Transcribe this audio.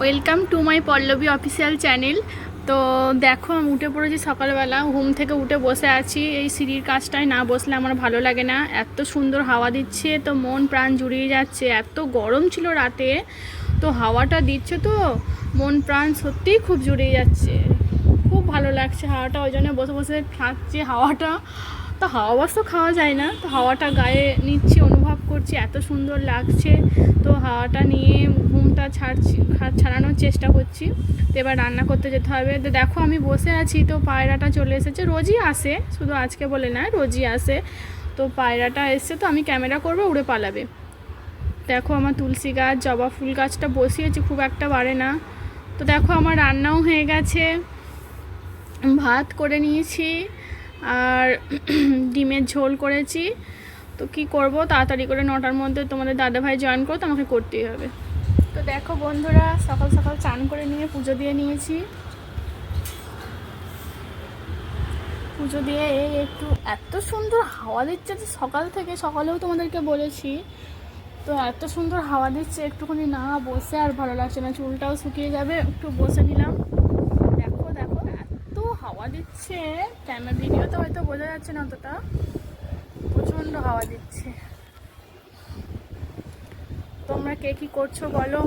Welcome to my Pallavi official channel. তো দেখো আমি উঠে পড়েছি সকালবেলা, ঘুম থেকে উঠে বসে আছি। এই সিঁড়ির কাজটায় না বসলে আমার ভালো লাগে না। এত সুন্দর হাওয়া দিচ্ছে, তো মন প্রাণ জুড়িয়ে যাচ্ছে। এত গরম ছিল রাতে, তো হাওয়াটা দিচ্ছে, তো মন প্রাণ সত্যিই খুব জুড়িয়ে যাচ্ছে। খুব ভালো লাগছে হাওয়াটা, ওই জন্য বসে বসে খাচ্ছি হাওয়াটা। তো হাওয়া অবশ্য খাওয়া যায় না, তো হাওয়াটা গায়ে নিচ্ছি, অনুভব করছি, এত সুন্দর লাগছে। তো হাওয়াটা নিয়ে ঘুমটা ছাড়ানোর চেষ্টা করছি। তো এবার রান্না করতে যেতে হবে। তো দেখো আমি বসে আছি, তো পায়রাটা চলে এসেছে। রোজই আসে, শুধু আজকে বলে না, রোজই আসে। তো পায়রাটা এসছে, তো আমি ক্যামেরা করবো, উড়ে পালাবে। দেখো আমার তুলসী গাছ, জবা ফুল গাছটা বসিয়েছি, খুব একটা বাড়ে না। তো দেখো আমার রান্নাও হয়ে গেছে, ভাত করে নিয়েছি আর ডিমের ঝোল করেছি। তো কি করব, তাড়াতাড়ি করে 9টার মধ্যে তোমাদের দাদাভাই জয়েন করো, তো আমাকে করতেই হবে। তো দেখো বন্ধুরা, সকাল সকাল চান করে নিয়ে পুজো দিয়ে নিয়েছি। পুজো দিয়ে এই একটু এত সুন্দর হাওয়া দিচ্ছে, যে সকাল থেকে, সকালেও তোমাদেরকে বলেছি। তো এত সুন্দর হাওয়া দিচ্ছে, একটুখানি না বসে আর ভালো লাগছে না, চুলটাও শুকিয়ে যাবে। একটু বসে নিলাম। দেখো দেখো এত হাওয়া দিচ্ছে, ক্যামেরা ভিডিওতে হয়তো বোঝা যাচ্ছে না অতটা, প্রচণ্ড হাওয়া দিচ্ছে। তোমরা কে কী করছো বলো।